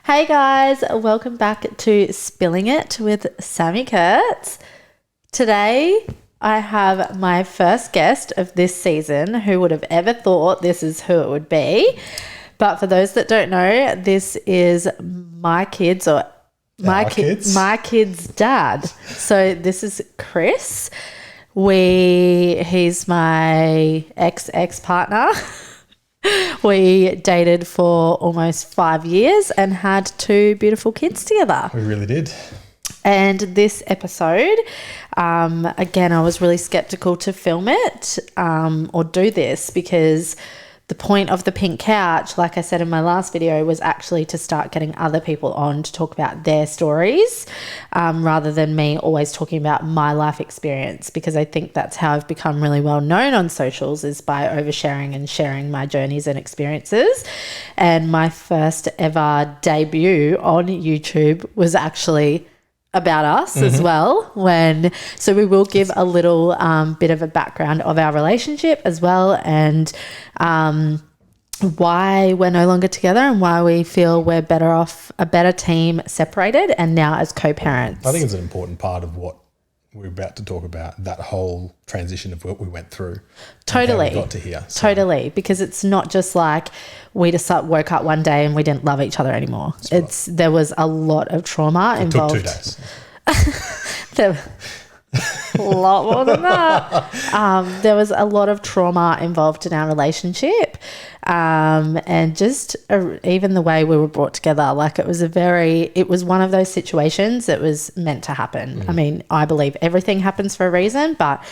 Hey guys, welcome back to Spilling It with Sammy Kurtz. Today I have my first guest of this season. Who would have ever thought this is who it would be? But for those that don't know, this is my kid's dad. So this is Chris. He's my ex partner. We dated for almost 5 years and had 2 beautiful kids together. We really did. And this episode, again, I was really skeptical to film it or do this because the point of the pink couch, like I said in my last video, was actually to start getting other people on to talk about their stories rather than me always talking about my life experience, because I think that's how I've become really well known on socials, is by oversharing and sharing my journeys and experiences. And my first ever debut on YouTube was actually about us as well. So we will give a little bit of a background of our relationship as well, and why we're no longer together and why we feel we're better off, a better team separated and now as co-parents. I think it's an important part of what we're about to talk about, that whole transition of what we went through. Totally. And how we got to here. So. Totally. Because it's not just like we just woke up one day and we didn't love each other anymore. There was a lot of trauma involved. It took 2 days. A lot more than that. There was a lot of trauma involved in our relationship, and just even the way we were brought together. Like it was one of those situations that was meant to happen. I mean, I believe everything happens for a reason, but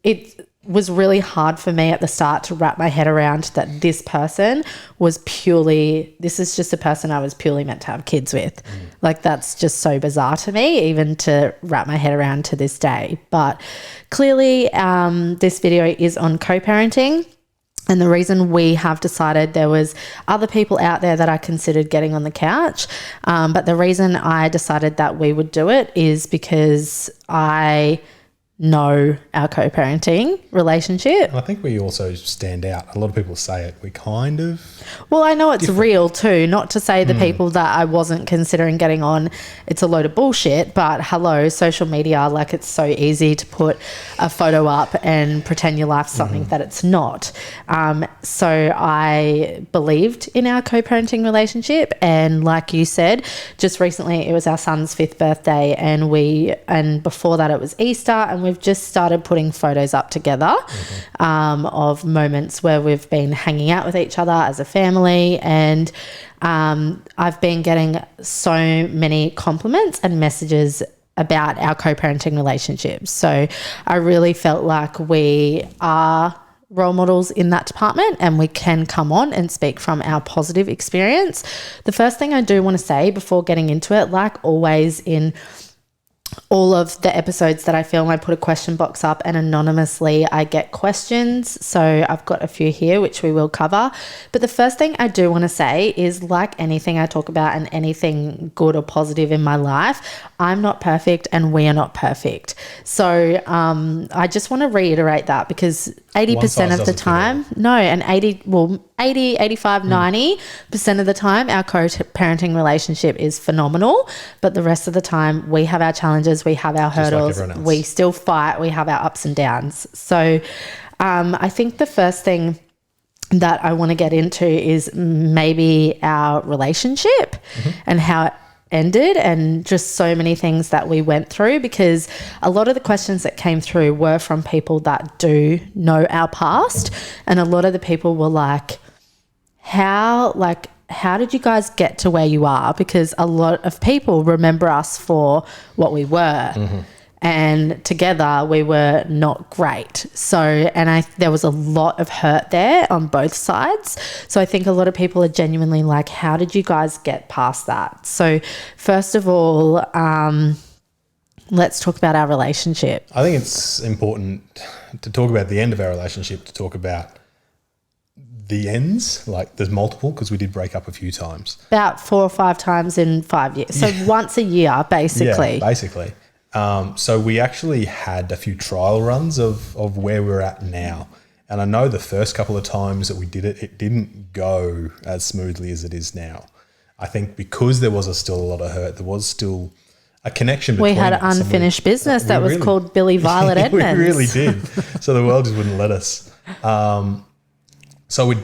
it was really hard for me at the start to wrap my head around that this is just a person I was purely meant to have kids with. Like that's just so bizarre to me, even to wrap my head around to this day. But clearly this video is on co-parenting. And the reason we have decided, there was other people out there that I considered getting on the couch. But the reason I decided that we would do it is because I know our co-parenting relationship. I think we also stand out. A lot of people say it. We kind of... Well, I know it's real too. Not to say the people that I wasn't considering getting on, it's a load of bullshit. But hello, social media, like it's so easy to put a photo up and pretend your life's something that it's not. So I believed in our co-parenting relationship. And like you said, just recently it was our son's 5th birthday, and before that it was Easter, and we've just started putting photos up together of moments where we've been hanging out with each other as a family. And I've been getting so many compliments and messages about our co-parenting relationship. So I really felt like we are role models in that department and we can come on and speak from our positive experience. The first thing I do want to say before getting into it, like always in all of the episodes that I film, I put a question box up and anonymously I get questions. So I've got a few here, which we will cover. But the first thing I do want to say is, like anything I talk about and anything good or positive in my life, I'm not perfect and we are not perfect. So I just want to reiterate that, because 80% of the time, 90% of the time our co-parenting relationship is phenomenal, but the rest of the time we have our challenges, we have our hurdles, like we still fight, we have our ups and downs. So I think the first thing that I want to get into is maybe our relationship and how it ended, and just so many things that we went through, because a lot of the questions that came through were from people that do know our past, and a lot of the people were like, how did you guys get to where you are? Because a lot of people remember us for what we were. And together we were not great. So, and there was a lot of hurt there on both sides. So I think a lot of people are genuinely like, how did you guys get past that? So first of all, let's talk about our relationship. I think it's important to talk about the end of our relationship, to talk about the ends. Like there's multiple, because we did break up a few times. About 4 or 5 times in 5 years. So once a year, basically. Yeah, basically. So we actually had a few trial runs of where we're at now. And I know the first couple of times that we did it, it didn't go as smoothly as it is now. I think because there was still a lot of hurt, there was still a connection between We had us, and unfinished business that was really- called Billy Violet Edmonds. We really did. So the world just wouldn't let us. So we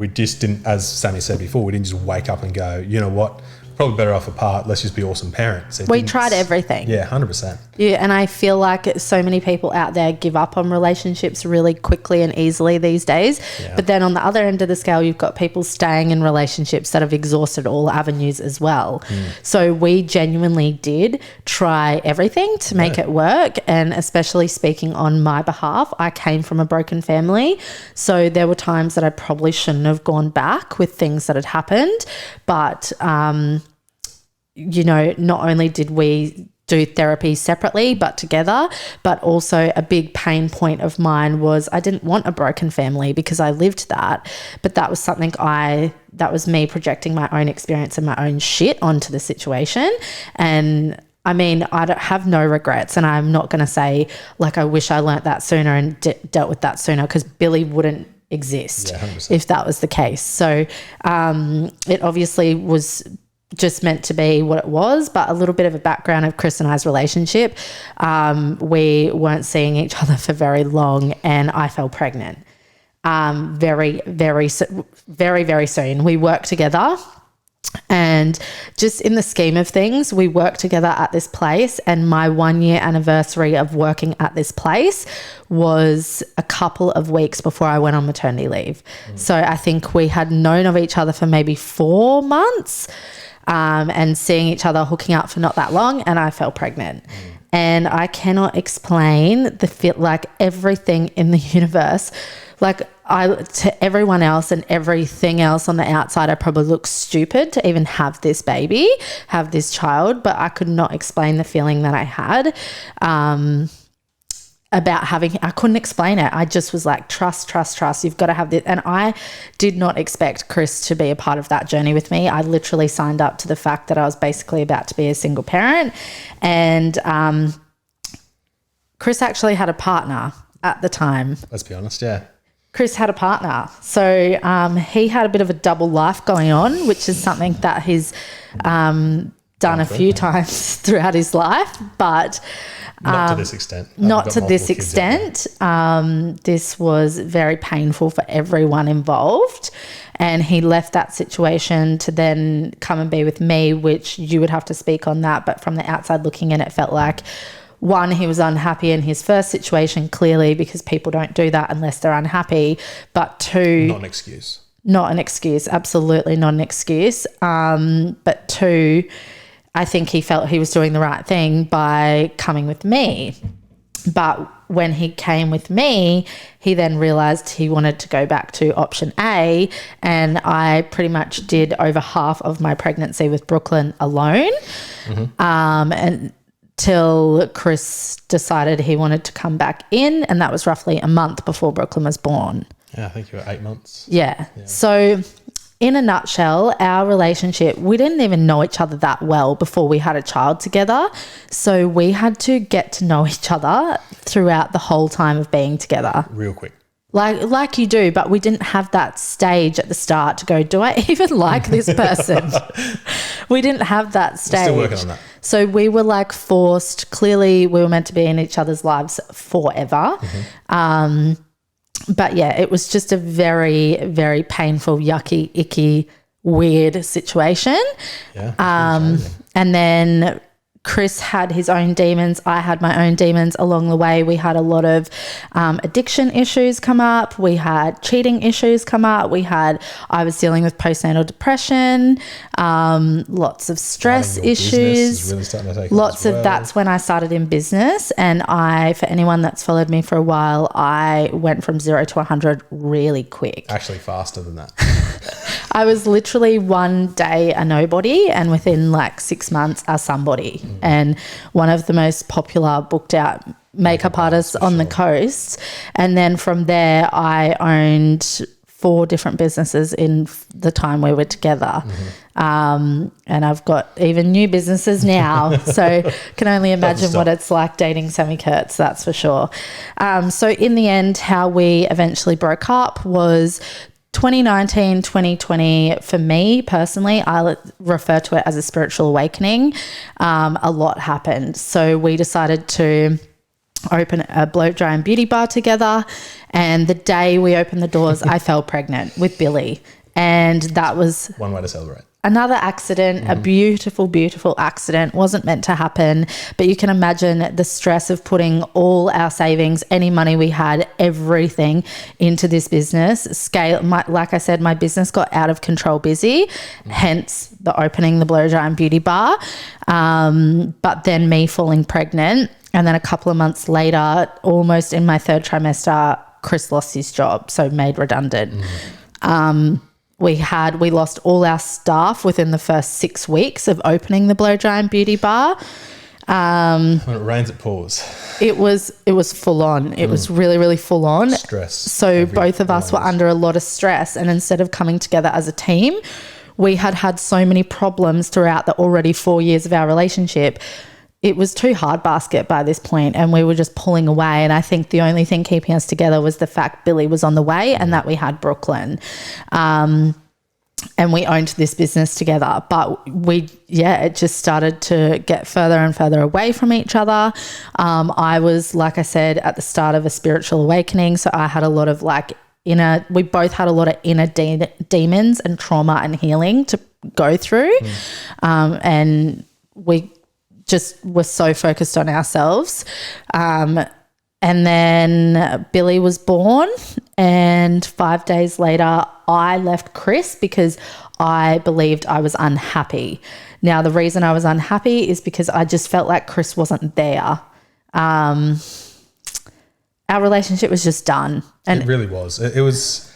just didn't, as Sammy said before, we didn't just wake up and go, you know what, probably better off apart. Let's just be awesome parents. We tried everything. Yeah, 100%. Yeah, and I feel like so many people out there give up on relationships really quickly and easily these days. Yeah. But then on the other end of the scale, you've got people staying in relationships that have exhausted all avenues as well. So we genuinely did try everything to make it work. And especially speaking on my behalf, I came from a broken family. So there were times that I probably shouldn't have gone back with things that had happened. But, you know, not only did we do therapy separately but together, but also a big pain point of mine was I didn't want a broken family because I lived that, but that was something that was me projecting my own experience and my own shit onto the situation. And I mean, I don't have no regrets, and I'm not going to say like I wish I learnt that sooner and dealt with that sooner, because Billy wouldn't exist if that was the case. So it obviously was just meant to be what it was. But a little bit of a background of Chris and I's relationship. We weren't seeing each other for very long, and I fell pregnant very, very soon. We worked together, and just in the scheme of things, we worked together at this place, and my 1 year anniversary of working at this place was a couple of weeks before I went on maternity leave. So I think we had known of each other for maybe 4 months. And seeing each other, hooking up for not that long, and I fell pregnant. And I cannot explain the feel, like everything in the universe, like to everyone else and everything else on the outside, I probably look stupid to even have this baby, have this child, but I could not explain the feeling that I had. About having, I couldn't explain it. I just was like, trust. You've got to have this. And I did not expect Chris to be a part of that journey with me. I literally signed up to the fact that I was basically about to be a single parent. And Chris actually had a partner at the time. Let's be honest, yeah. Chris had a partner. So he had a bit of a double life going on, which is something that he's done a few times throughout his life. But not to this extent. Not to this extent. This was very painful for everyone involved. And he left that situation to then come and be with me, which you would have to speak on that. But from the outside looking in, it felt like, one, he was unhappy in his first situation, clearly, because people don't do that unless they're unhappy. But two... Not an excuse. Not an excuse. Absolutely not an excuse. But two... I think he felt he was doing the right thing by coming with me. But when he came with me, he then realised he wanted to go back to option A, and I pretty much did over half of my pregnancy with Brooklyn alone, until Chris decided he wanted to come back in, and that was roughly a month before Brooklyn was born. Yeah, I think you were 8 months. Yeah. So... in a nutshell, our relationship, we didn't even know each other that well before we had a child together. So we had to get to know each other throughout the whole time of being together. Real quick. Like you do, but we didn't have that stage at the start to go, do I even like this person? We didn't have that stage. We're still working on that. So we were like forced. Clearly, we were meant to be in each other's lives forever. But yeah, it was just a very, very painful, yucky, icky, weird situation. Yeah. And then Chris had his own demons. I had my own demons along the way. We had a lot of addiction issues come up. We had cheating issues come up. I was dealing with postnatal depression, lots of stress issues. Really starting to take lots of, that's when I started in business. And for anyone that's followed me for a while, I went from 0 to 100 really quick. Actually faster than that. I was literally one day a nobody, and within like 6 months a somebody, and one of the most popular booked out makeup artists on the coast. And then from there I owned 4 different businesses in the time we were together. And I've got even new businesses now. So can only imagine what it's like dating Sammy Kurtz, that's for sure. So in the end, how we eventually broke up was 2019, 2020, for me personally, I refer to it as a spiritual awakening. A lot happened. So we decided to open a blow dry and beauty bar together. And the day we opened the doors, I fell pregnant with Billy. And that was one way to celebrate. Another accident, a beautiful, beautiful accident. Wasn't meant to happen, but you can imagine the stress of putting all our savings, any money we had, everything into this business. Like I said, my business got out of control busy, hence the opening the blow dry and beauty bar. But then me falling pregnant, and then a couple of months later, almost in my third trimester, Chris lost his job, so made redundant. We lost all our staff within the first 6 weeks of opening the blow dry and beauty bar. When it rains, it pours. It was full on. It was really, really full on. Stress. So both of us were under a lot of stress, and instead of coming together as a team, we had so many problems throughout the already 4 years of our relationship. It was too hard basket by this point, and we were just pulling away. And I think the only thing keeping us together was the fact Billy was on the way and that we had Brooklyn. And we owned this business together. But it just started to get further and further away from each other. I was, like I said, at the start of a spiritual awakening. So I had a lot of we both had a lot of inner demons and trauma and healing to go through. And we just were so focused on ourselves. And then Billy was born, and 5 days later I left Chris because I believed I was unhappy. Now, the reason I was unhappy is because I just felt like Chris wasn't there. Our relationship was just done. And it really was. It was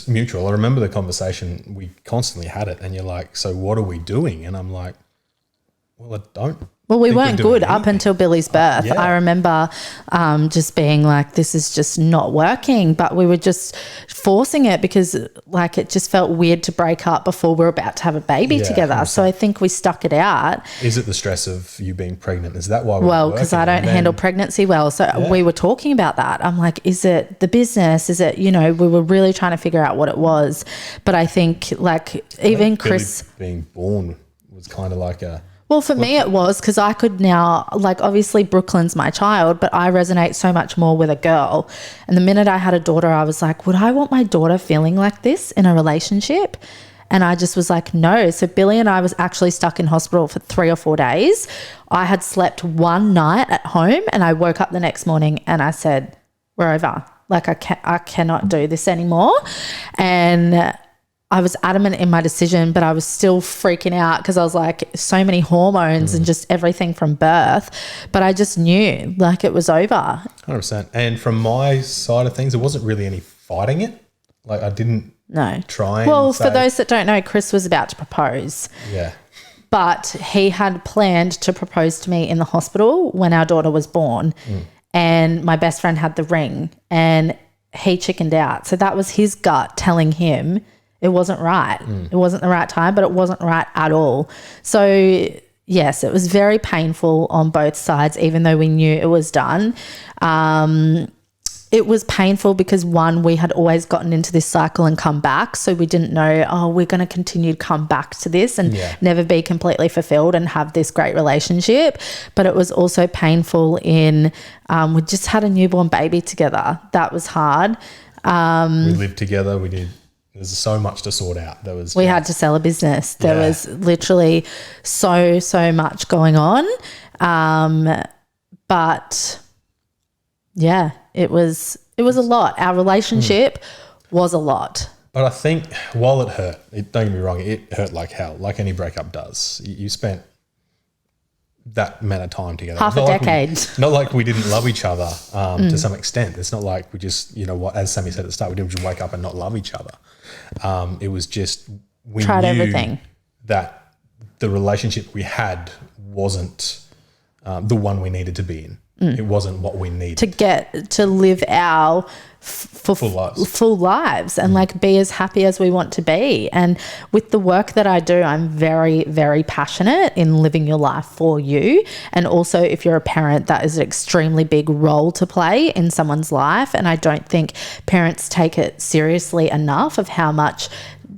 mutual. I remember the conversation. We constantly had it, and you're like, so what are we doing? And I'm like, well, I don't. Well, we weren't good up until Billy's birth. Yeah. I remember just being like, this is just not working, but we were just forcing it because it just felt weird to break up before we were about to have a baby together. 100%. So I think we stuck it out. Is it the stress of you being pregnant? Is that why Well, because I don't handle pregnancy well. So we were talking about that. I'm like, is it the business? Is it, we were really trying to figure out what it was. But I think even Chris being born was kind of like a... Well, for me it was because I could now, obviously Brooklyn's my child, but I resonate so much more with a girl. And the minute I had a daughter, I was like, would I want my daughter feeling like this in a relationship? And I just was like, no. So Billy and I was actually stuck in hospital for 3 or 4 days. I had slept one night at home, and I woke up the next morning and I said, we're over. I cannot do this anymore. And I was adamant in my decision, but I was still freaking out because I was like, so many hormones and just everything from birth. But I just knew it was over. 100%. And from my side of things, there wasn't really any fighting it. I didn't try and Well, for those that don't know, Chris was about to propose. Yeah. But he had planned to propose to me in the hospital when our daughter was born. And my best friend had the ring and he chickened out. So that was his gut telling him it wasn't right. It wasn't the right time, but it wasn't right at all. So, yes, it was very painful on both sides, even though we knew it was done. It was painful because, one, we had always gotten into this cycle and come back. So we didn't know, we're going to continue to come back to this and never be completely fulfilled and have this great relationship. But it was also painful in we just had a newborn baby together. That was hard. We lived together. There's so much to sort out. We had to sell a business. There was literally so much going on. But yeah, it was a lot. Our relationship was a lot. But I think while it hurt, don't get me wrong, it hurt like hell, like any breakup does. You spent that amount of time together. Half a decade. Not like we didn't love each other to some extent. It's not like we just, as Sammy said at the start, we didn't just wake up and not love each other. It was just we tried knew everything. That the relationship we had wasn't the one we needed to be in. It wasn't what we needed. To live our full lives and like be as happy as we want to be. And with the work that I do, I'm very, very passionate in living your life for you. And also, if you're a parent, that is an extremely big role to play in someone's life. And I don't think parents take it seriously enough of how much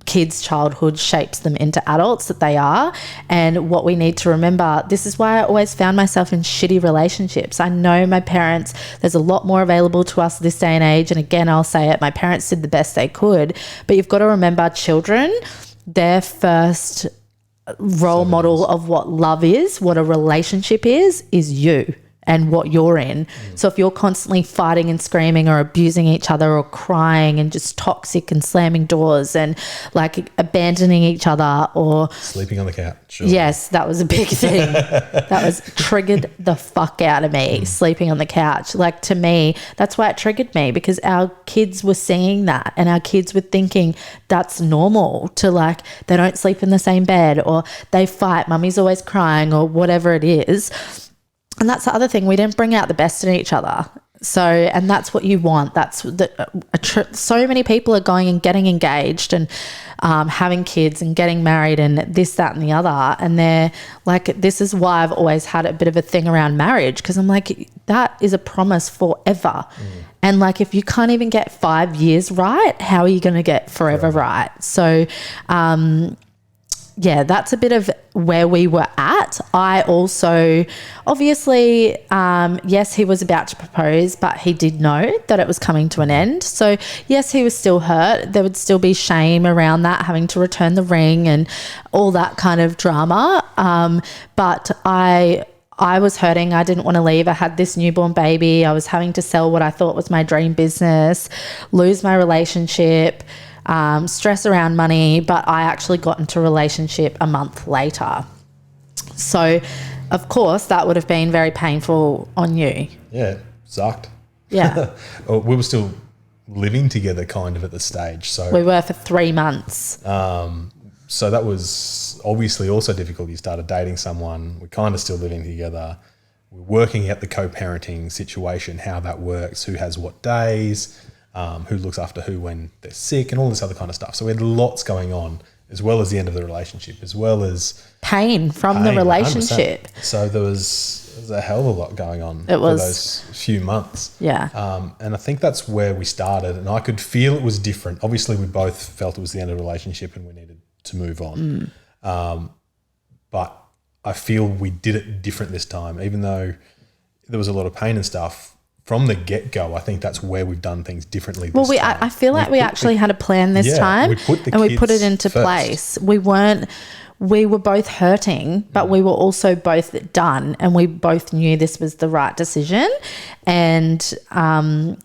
kids' childhood shapes them into adults that they are. And what we need to remember, this is why I always found myself in shitty relationships. I know my parents, there's a lot more available to us this day and age. And again, I'll say it, my parents did the best they could. But you've got to remember, children, their first role model of what love is, what a relationship is you and what you're in. So if you're constantly fighting and screaming or abusing each other or crying and just toxic and slamming doors and like abandoning each other or sleeping on the couch. Sure. Yes, that was a big thing. That was triggered the fuck out of me, sleeping on the couch. Like, to me, that's why it triggered me, because our kids were seeing that and our kids were thinking that's normal, to like, they don't sleep in the same bed or they fight, mummy's always crying or whatever it is. And that's the other thing. We didn't bring out the best in each other. So, and that's what you want. That's so many people are going and getting engaged and having kids and getting married and this, that, and the other. And they're like, this is why I've always had a bit of a thing around marriage, because I'm like, that is a promise forever. And like, if you can't even get 5 years right, how are you going to get forever right? So, yeah, that's a bit of where we were at. I also, obviously, yes, he was about to propose, but he did know that it was coming to an end. So, yes, he was still hurt. There would still be shame around that, having to return the ring and all that kind of drama. But I was hurting. I didn't want to leave. I had this newborn baby. I was having to sell what I thought was my dream business, lose my relationship, stress around money, but I actually got into a relationship a month later. So, of course, that would have been very painful on you. Yeah, sucked. Yeah. We were still living together kind of at the stage. So we were for 3 months. So that was obviously also difficult. You started dating someone. We're kind of still living together. We're working out the co-parenting situation, how that works, who has what days, who looks after who when they're sick and all this other kind of stuff. So we had lots going on, as well as the end of the relationship, as well as pain from the relationship. 100%. So there was a hell of a lot going on for those few months. Yeah. And I think that's where we started, and I could feel it was different. Obviously, we both felt it was the end of the relationship and we needed to move on. But I feel we did it different this time, even though there was a lot of pain and stuff. From the get-go, I think that's where we've done things differently this time. I feel like we actually had a plan this time, we put we put it into place. We were both hurting, but we were also both done, and we both knew this was the right decision. And I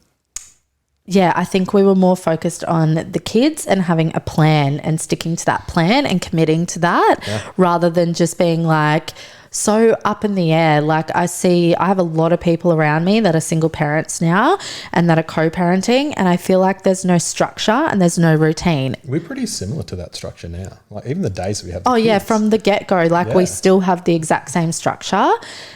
think we were more focused on the kids and having a plan and sticking to that plan and committing to that, rather than just being like so up in the air. Like, I have a lot of people around me that are single parents now and that are co-parenting, and I feel like there's no structure and there's no routine. We're pretty similar to that structure now. Like, even the days that we have kids. From the get-go, we still have the exact same structure.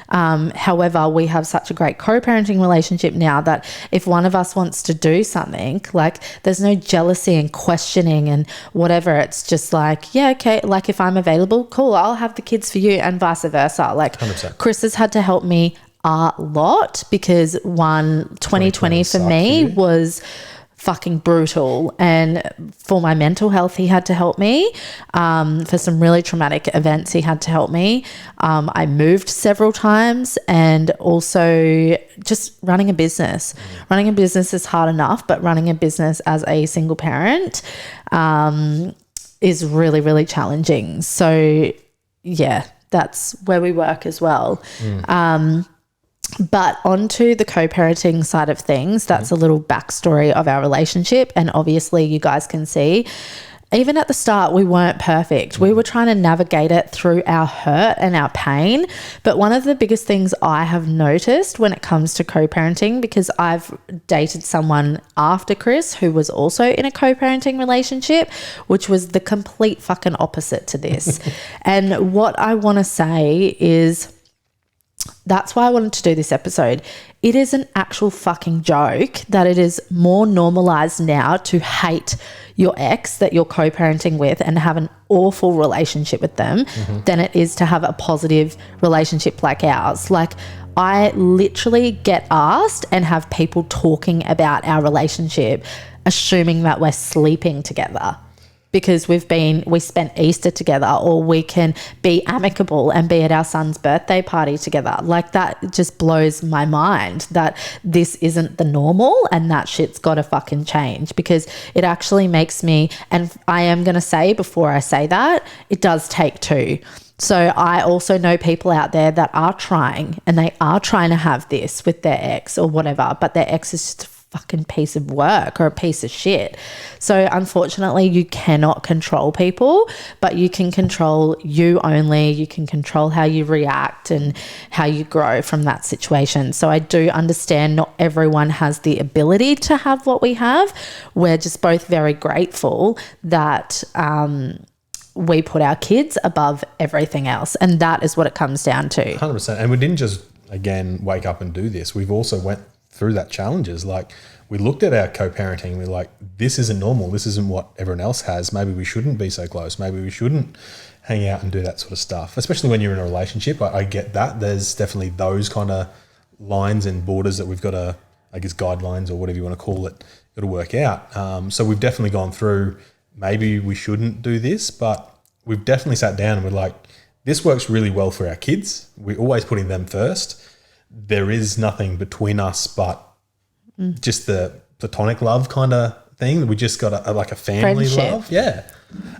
However, we have such a great co-parenting relationship now that if one of us wants to do something, like, there's no jealousy and questioning and whatever. It's just like, yeah, okay, like, if I'm available, cool, I'll have the kids for you, and vice versa. Like, 100%. Chris has had to help me a lot, because 2020 for me was fucking brutal, and for my mental health he had to help me. For some really traumatic events he had to help me. I moved several times, and also just running a business. Running a business is hard enough, but running a business as a single parent is really, really challenging. So yeah, that's where we work as well. But onto the co-parenting side of things, that's a little backstory of our relationship. And obviously you guys can see, even at the start, we weren't perfect. We were trying to navigate it through our hurt and our pain. But one of the biggest things I have noticed when it comes to co-parenting, because I've dated someone after Chris who was also in a co-parenting relationship, which was the complete fucking opposite to this. And what I want to say is, that's why I wanted to do this episode. It is an actual fucking joke that it is more normalized now to hate your ex that you're co-parenting with and have an awful relationship with them than it is to have a positive relationship like ours. Like, I literally get asked and have people talking about our relationship, assuming that we're sleeping together because we spent Easter together, or we can be amicable and be at our son's birthday party together. Like, that just blows my mind that this isn't the normal, and that shit's got to fucking change, because it actually makes me, and I am going to say before I say that, it does take two. So I also know people out there that are trying, and they are trying to have this with their ex or whatever, but their ex is just a fucking piece of work or a piece of shit. So unfortunately, you cannot control people, but you can control you only. You can control how you react and how you grow from that situation. So I do understand not everyone has the ability to have what we have. We're just both very grateful that we put our kids above everything else, and that is what it comes down to. 100%. And we didn't just, again, wake up and do this. We've also went through that challenges. Like, we looked at our co-parenting and we're like, this isn't normal. This isn't what everyone else has. Maybe we shouldn't be so close. Maybe we shouldn't hang out and do that sort of stuff, especially when you're in a relationship. I get that. There's definitely those kind of lines and borders that we've got to, I guess, guidelines or whatever you want to call it, got to work out. So we've definitely gone through, maybe we shouldn't do this, but we've definitely sat down and we're like, this works really well for our kids. We're always putting them first. There is nothing between us but just the platonic love kind of thing. We just got a family Friendship. love. Yeah.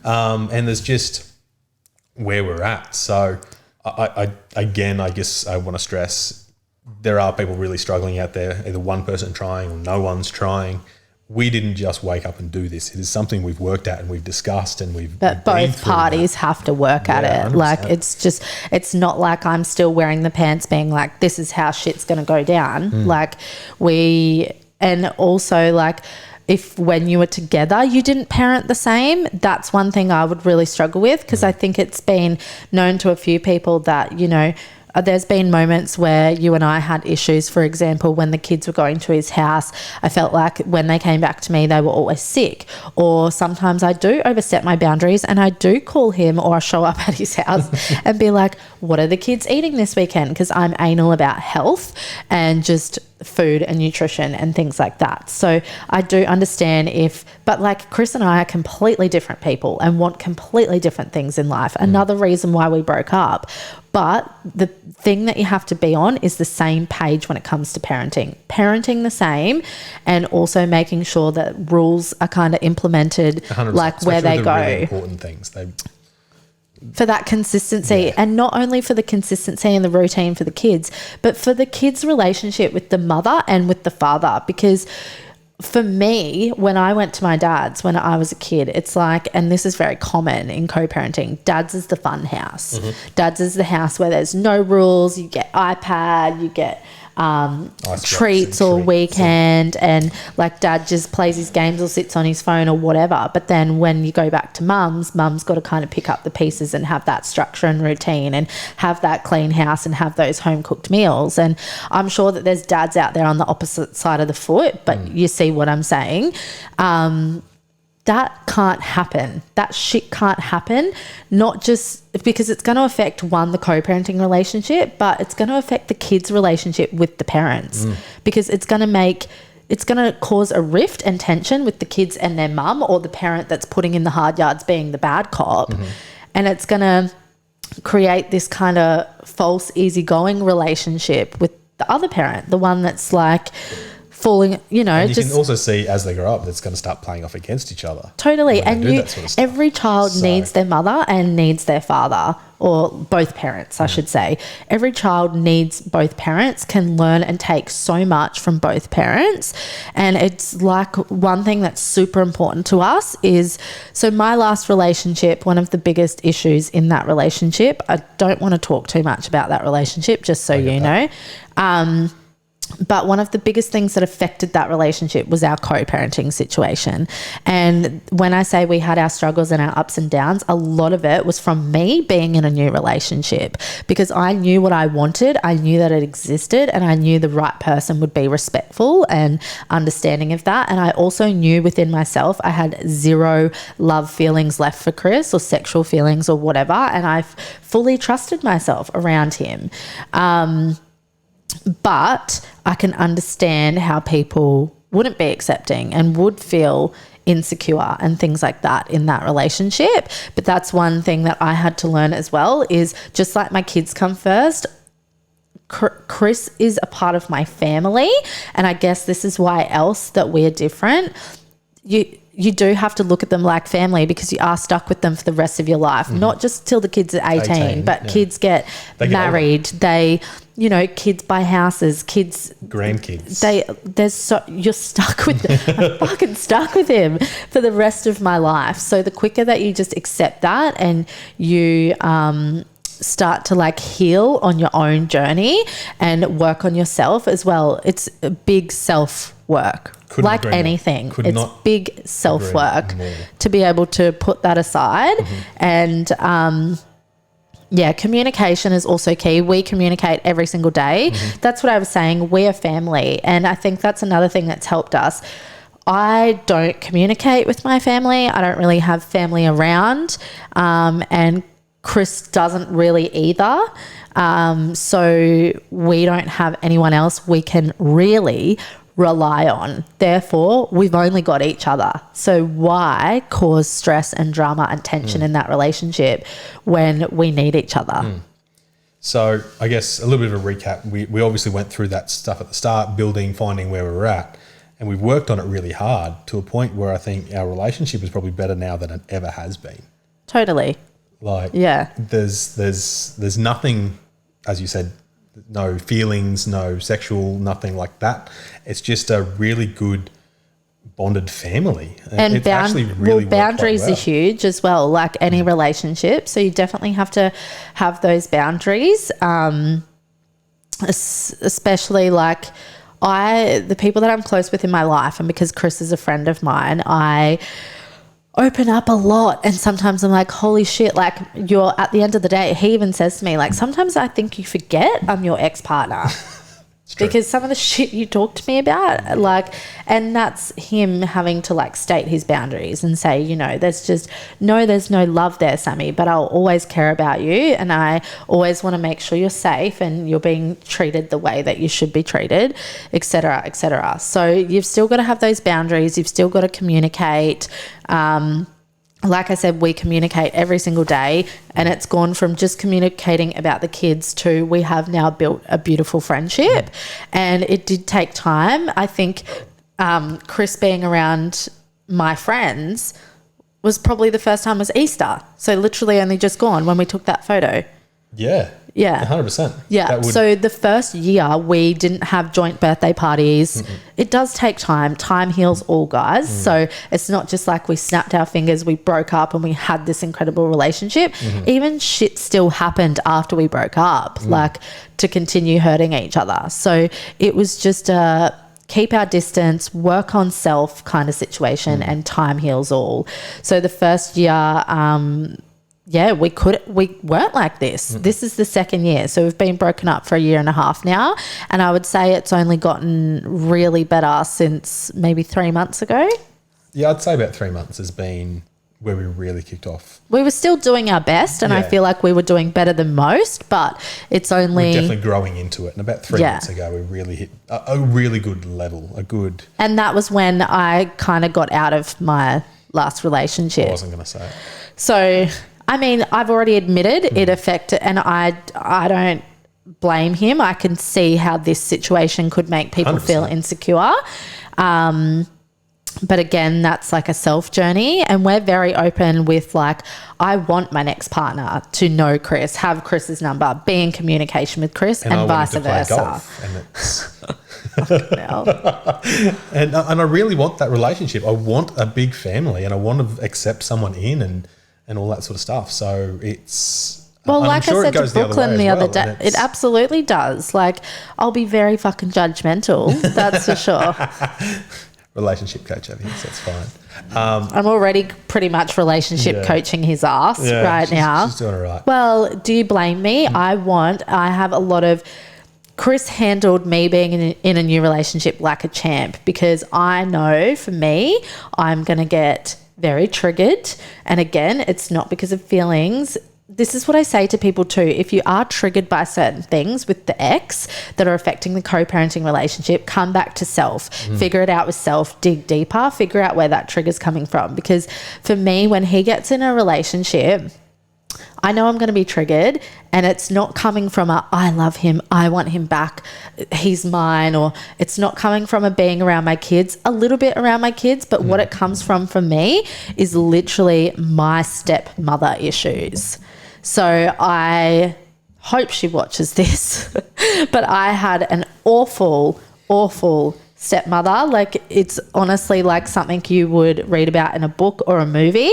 And there's just where we're at. So I guess I want to stress, there are people really struggling out there, either one person trying or no one's trying. We didn't just wake up and do this. It is something we've worked at and we've discussed, and we've but both parties have to work at it. 100%. Like, it's not like I'm still wearing the pants being like, this is how shit's going to go down. Like, and also, like, if when you were together you didn't parent the same, that's one thing I would really struggle with, because I think it's been known to a few people that, you know, there's been moments where you and I had issues. For example, when the kids were going to his house, I felt like when they came back to me, they were always sick. Or sometimes I do overstep my boundaries and I do call him, or I show up at his house and be like, what are the kids eating this weekend? Because I'm anal about health and just food and nutrition and things like that. So I do understand but like, Chris and I are completely different people and want completely different things in life. Another reason why we broke up. But the thing that you have to be on is the same page when it comes to parenting the same, and also making sure that rules are kind of implemented, 100%, like where they go. Really important things. For that consistency, and not only for the consistency and the routine for the kids, but for the kids' relationship with the mother and with the father. Because for me, when I went to my dad's when I was a kid, it's like, and this is very common in co-parenting, dad's is the fun house. Dad's is the house where there's no rules. You get iPad, you get treats all weekend, and like, dad just plays his games or sits on his phone or whatever. But then when you go back to mum's got to kind of pick up the pieces and have that structure and routine and have that clean house and have those home cooked meals. And I'm sure that there's dads out there on the opposite side of the foot, but you see what I'm saying. That can't happen. That shit can't happen, not just because it's going to affect, one, the co-parenting relationship, but it's going to affect the kids' relationship with the parents, because it's going to cause a rift and tension with the kids and their mum, or the parent that's putting in the hard yards being the bad cop. And it's going to create this kind of false easygoing relationship with the other parent, the one that's like falling, you know. And you can also see as they grow up, that's going to start playing off against each other. Totally. And every child needs their mother and needs their father, or both parents, I should say. Every child needs both parents, can learn and take so much from both parents. And it's like, one thing that's super important to us is, so my last relationship, one of the biggest issues in that relationship, I don't want to talk too much about that relationship, just so you know. But one of the biggest things that affected that relationship was our co-parenting situation. And when I say we had our struggles and our ups and downs, a lot of it was from me being in a new relationship, because I knew what I wanted. I knew that it existed, and I knew the right person would be respectful and understanding of that. And I also knew within myself I had zero love feelings left for Chris, or sexual feelings or whatever. And I fully trusted myself around him. But I can understand how people wouldn't be accepting and would feel insecure and things like that in that relationship. But that's one thing that I had to learn as well, is just like my kids come first, Chris is a part of my family. And I guess this is why else that we're different. You do have to look at them like family, because you are stuck with them for the rest of your life, not just till the kids are 18 but kids get married. Kids buy houses, grandkids. You're stuck with them. I'm fucking stuck with him for the rest of my life. So the quicker that you just accept that, and you start to like heal on your own journey and work on yourself as well. It's a big self-work. Like anything, it's big self-work to be able to put that aside. And communication is also key. We communicate every single day. That's what I was saying. We're family. And I think that's another thing that's helped us. I don't communicate with my family. I don't really have family around. And Chris doesn't really either. So we don't have anyone else we can really rely on. Therefore, we've only got each other. So why cause stress and drama and tension in that relationship when we need each other? So I guess a little bit of a recap. We obviously went through that stuff at the start, building, finding where we were at, and we've worked on it really hard to a point where I think our relationship is probably better now than it ever has been. Totally. There's nothing, as you said, no feelings, no sexual, nothing like that. It's just a really good bonded family. And it's actually really boundaries are huge as well, like any relationship. So you definitely have to have those boundaries, especially like the people that I'm close with in my life, and because Chris is a friend of mine, I open up a lot. And sometimes I'm like, holy shit, like, you're at the end of the day, he even says to me, like, sometimes I think you forget I'm your ex-partner. Because some of the shit you talk to me about, like, and that's him having to like state his boundaries and say, there's no love there, Sammy, but I'll always care about you, and I always want to make sure you're safe and you're being treated the way that you should be treated, etc., etc. So you've still got to have those boundaries. You've still got to communicate. Like I said, we communicate every single day, and it's gone from just communicating about the kids to we have now built a beautiful friendship. And it did take time. I think Chris being around my friends was probably the first time was Easter. So literally only just gone when we took that photo. Yeah. 100%. Yeah. So the first year we didn't have joint birthday parties. It does take time. Time heals all, guys. So it's not just like we snapped our fingers, we broke up and we had this incredible relationship. Even shit still happened after we broke up, like to continue hurting each other. So it was just a keep our distance, work on self kind of situation, and time heals all. So the first year, we weren't like this. This is the second year. So we've been broken up for 1.5 years now. And I would say it's only gotten really better since maybe 3 months ago. Yeah, I'd say about 3 months has been where we really kicked off. We were still doing our best, and I feel like we were doing better than most, but it's only... We're definitely growing into it. And about 3 months ago, we really hit a really good level, And that was when I kind of got out of my last relationship. I wasn't going to say it. So... I mean, I've already admitted it affected, and I don't blame him. I can see how this situation could make people 100%. Feel insecure. But again, that's like a self journey, and we're very open with like, I want my next partner to know Chris, have Chris's number, be in communication with Chris, and vice versa. And I really want that relationship. I want a big family, and I want to accept someone in and all that sort of stuff. So it's Well, I'm like sure I it said to goes the other Brooklyn way the as other well, day, and it it's- absolutely does. Like, I'll be very fucking judgmental. That's for sure. Relationship coach over here, so it's fine. I'm already pretty much relationship Yeah. coaching his ass right now. She's doing all right. Well, do you blame me? I have a lot of. Chris handled me being in a new relationship like a champ, because I know for me, I'm going to get very triggered. And again, it's not because of feelings. This is what I say to people too. If you are triggered by certain things with the ex that are affecting the co-parenting relationship, come back to self, figure it out with self, dig deeper, figure out where that trigger's coming from. Because for me, when he gets in a relationship, I know I'm going to be triggered, and it's not coming from I love him, I want him back, he's mine, or it's not coming from a being around my kids, a little bit around my kids, but what it comes from for me is literally my stepmother issues. So I hope she watches this, but I had an awful stepmother. Like, it's honestly like something you would read about in a book or a movie.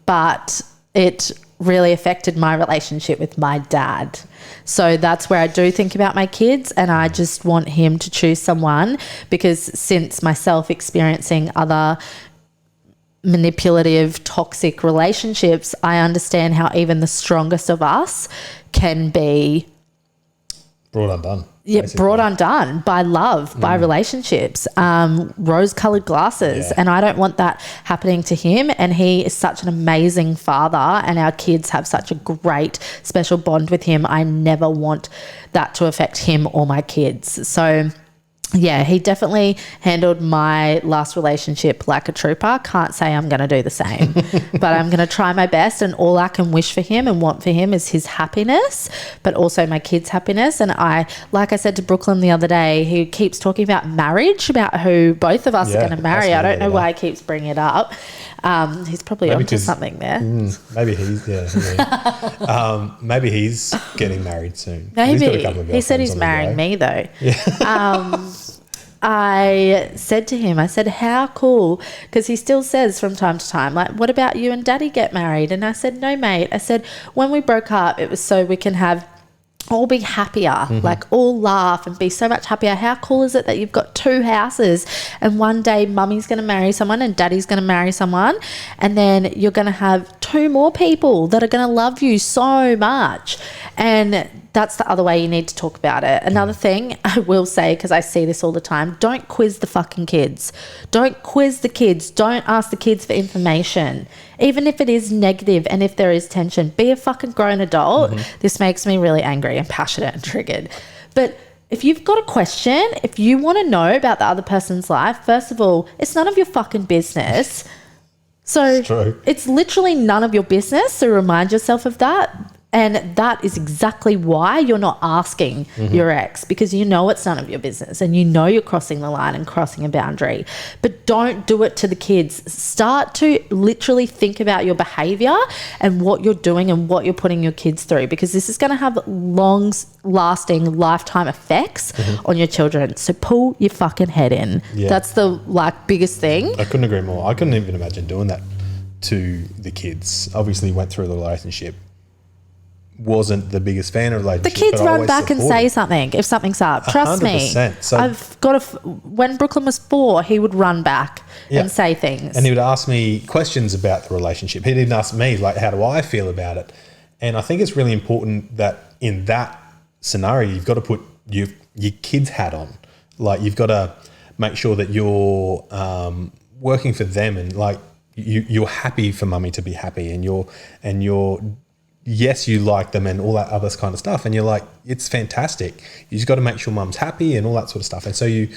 But it really affected my relationship with my dad. So that's where I do think about my kids, and I just want him to choose someone, because since myself experiencing other manipulative, toxic relationships, I understand how even the strongest of us can be Brought undone. Yeah, basically. brought undone by love, by relationships, rose-colored glasses. Yeah. And I don't want that happening to him. And he is such an amazing father, and our kids have such a great special bond with him. I never want that to affect him or my kids. So yeah, he definitely handled my last relationship like a trooper. Can't say I'm going to do the same, but I'm going to try my best, and all I can wish for him and want for him is his happiness, but also my kids' happiness. And like I said to Brooklyn the other day, he keeps talking about marriage, about who both of us are going to marry. I don't know why he keeps bringing it up. He's probably onto something there. Maybe he's maybe he's getting married soon. Maybe. He's got a couple of He said girlfriends he's on the marrying go. me though. I said to him, I said, how cool, because he still says from time to time, like, what about you and daddy get married? And I said, no, mate. I said, when we broke up, it was so we can all be happier, like all laugh and be so much happier. How cool is it that you've got 2 houses, and one day mummy's going to marry someone and daddy's going to marry someone, and then you're going to have 2 more people that are going to love you so much. And that's the other way you need to talk about it. Another thing I will say, because I see this all the time, don't quiz the fucking kids. Don't quiz the kids. Don't ask the kids for information. Even if it is negative and if there is tension, be a fucking grown adult. This makes me really angry and passionate and triggered. But if you've got a question, if you want to know about the other person's life, first of all, it's none of your fucking business. So True. it's literally none of your business. So remind yourself of that. And that is exactly why you're not asking your ex, because you know it's none of your business and you know you're crossing the line and crossing a boundary. But don't do it to the kids. Start to literally think about your behavior and what you're doing and what you're putting your kids through, because this is going to have long-lasting lifetime effects on your children. So pull your fucking head in. Yeah. That's the biggest thing. I couldn't agree more. I couldn't even imagine doing that to the kids. Obviously went through the relationship. Wasn't the biggest fan of relationship. The kids but run always back and say supported. something if something's up. Trust me. 100%. So- I've got when Brooklyn was 4, he would run back and say things. And he would ask me questions about the relationship. He didn't ask me, like, how do I feel about it? And I think it's really important that in that scenario, you've got to put your kid's hat on. Like, you've got to make sure that you're working for them, and like you're happy for mummy to be happy, and you're yes, you like them and all that other kind of stuff. And you're like, it's fantastic. You just got to make sure mum's happy and all that sort of stuff. And so you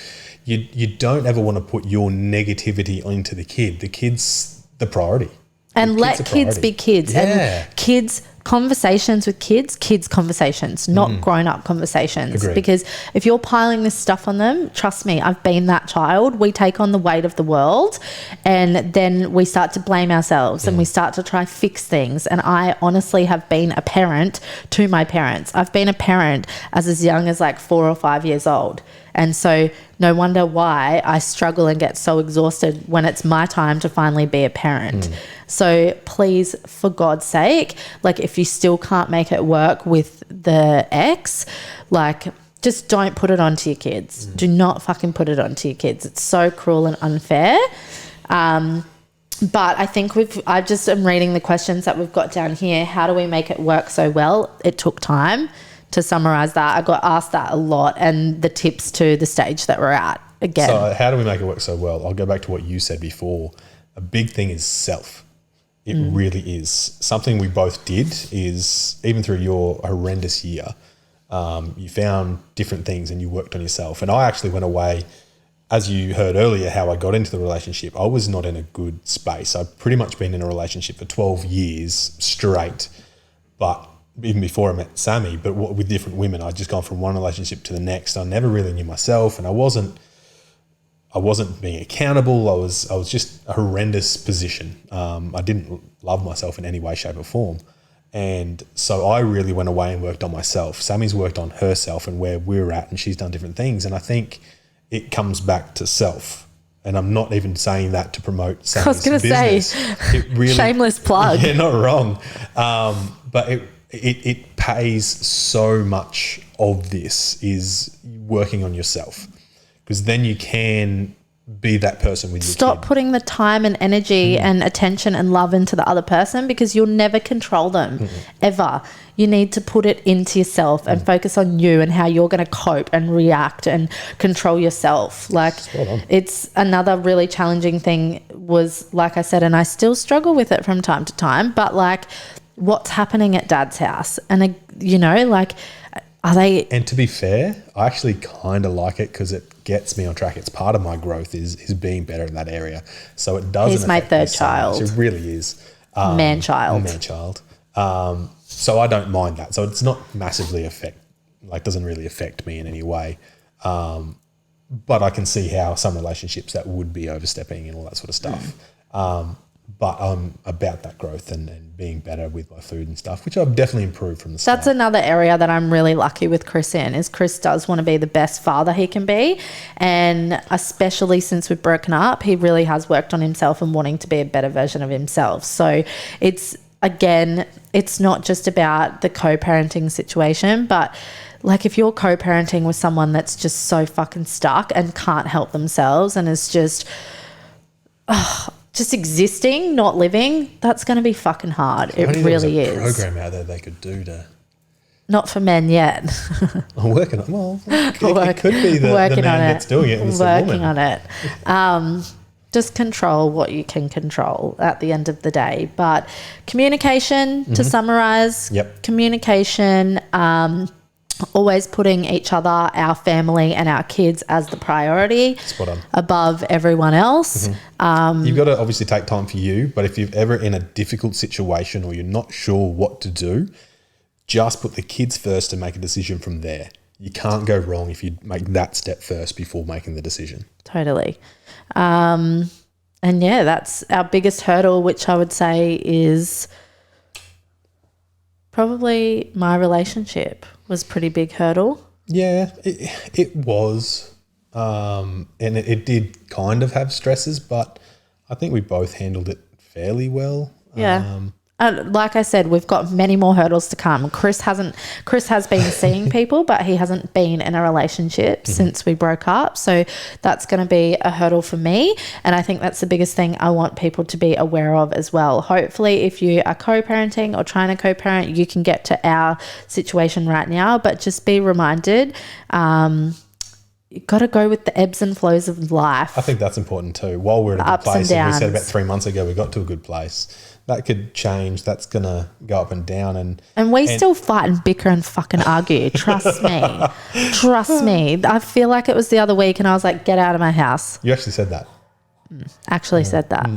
don't ever want to put your negativity onto the kid. The kid's the priority. And let kids be kids. Yeah. And kids, conversations with kids conversations, not grown-up conversations. Agreed. Because if you're piling this stuff on them, trust me, I've been that child. We take on the weight of the world, and then we start to blame ourselves and we start to try fix things. And I honestly have been a parent to my parents. I've been a parent as young as like 4 or 5 years old. And so no wonder why I struggle and get so exhausted when it's my time to finally be a parent. So please, for God's sake, like if you still can't make it work with the ex, like just don't put it onto your kids. Do not fucking put it onto your kids. It's so cruel and unfair. But I think I just am reading the questions that we've got down here. How do we make it work so well? It took time. To summarize that, I got asked that a lot, and the tips to the stage that we're at again. So how do we make it work so well? I'll go back to what you said before. A big thing is self. It really is. Something we both did is, even through your horrendous year, you found different things and you worked on yourself. And I actually went away, as you heard earlier, how I got into the relationship. I was not in a good space. I've pretty much been in a relationship for 12 years straight, but even before I met Sammy, but with different women. I'd just gone from one relationship to the next. I never really knew myself, and I wasn't being accountable. I was just a horrendous position. I didn't love myself in any way, shape or form. And so I really went away and worked on myself. Sammy's worked on herself and where we're at, and she's done different things. And I think it comes back to self. And I'm not even saying that to promote Sammy's business. I was going to say, it really, shameless plug. Yeah, not wrong. But it pays so much of this is working on yourself, because then you can be that person with your Stop kid. putting the time and energy and attention and love into the other person, because you'll never control them ever. You need to put it into yourself and focus on you and how you're going to cope and react and control yourself. Like, it's another really challenging thing was, like I said, and I still struggle with it from time to time, but like, what's happening at Dad's house? And, you know, like, are they... And to be fair, I actually kind of like it because it gets me on track. It's part of my growth is being better in that area. So it doesn't... He's my third child. It really is. Man-child. Man-child. So I don't mind that. So it's not massively doesn't really affect me in any way. But I can see how some relationships that would be overstepping and all that sort of stuff. But I'm about that growth and being better with my food and stuff, which I've definitely improved from the start. That's another area that I'm really lucky with Chris in, is Chris does want to be the best father he can be. And especially since we've broken up, he really has worked on himself and wanting to be a better version of himself. So it's not just about the co-parenting situation, but like if you're co-parenting with someone that's just so fucking stuck and can't help themselves and is just existing, not living, that's going to be fucking hard. It really is. Program out there they could do to... Not for men yet. I'm working on it. Well, it could be the man that's doing it. And it's working on it. Just control what you can control at the end of the day. But communication, to summarise, communication, always putting each other, our family and our kids as the priority. Spot on. Above everyone else. You've got to obviously take time for you, but if you're ever in a difficult situation or you're not sure what to do, just put the kids first and make a decision from there. You can't go wrong if you make that step first before making the decision. Totally. And yeah, that's our biggest hurdle, which I would say is probably my relationship was a pretty big hurdle. Yeah, it was. And it did kind of have stresses, but I think we both handled it fairly well. Yeah. Like I said, we've got many more hurdles to come. Chris has been seeing people, but he hasn't been in a relationship since we broke up. So that's going to be a hurdle for me. And I think that's the biggest thing I want people to be aware of as well. Hopefully, if you are co-parenting or trying to co-parent, you can get to our situation right now, but just be reminded, you've got to go with the ebbs and flows of life. I think that's important too. While we're in a good place, and we said about 3 months ago we got to a good place, that could change. That's going to go up and down. And we still fight and bicker and fucking argue. Trust me. Trust me. I feel like it was the other week and I was like, get out of my house. You actually said that. Said that.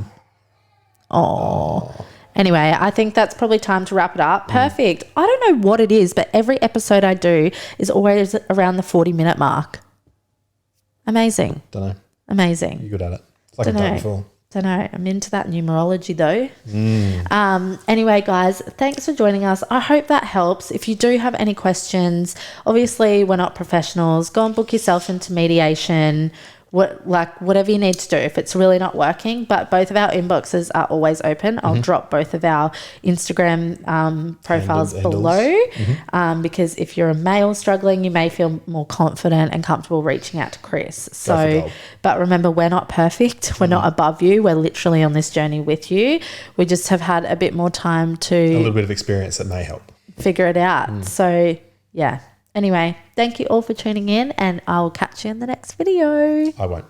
Oh. Anyway, I think that's probably time to wrap it up. Perfect. I don't know what it is, but every episode I do is always around the 40-minute mark. Amazing. Don't know. Amazing. You're good at it. It's like I've done before. Don't know. I'm into that numerology though. Anyway, guys, thanks for joining us. I hope that helps. If you do have any questions, obviously we're not professionals. Go and book yourself into mediation. Whatever you need to do if it's really not working. But both of our inboxes are always open. I'll drop both of our Instagram profiles below because if you're a male struggling, you may feel more confident and comfortable reaching out to Chris. So, but remember, we're not perfect. We're not above you. We're literally on this journey with you. We just have had a bit more time to a little bit of experience that may help figure it out. So yeah. Anyway, thank you all for tuning in, and I'll catch you in the next video. I won't.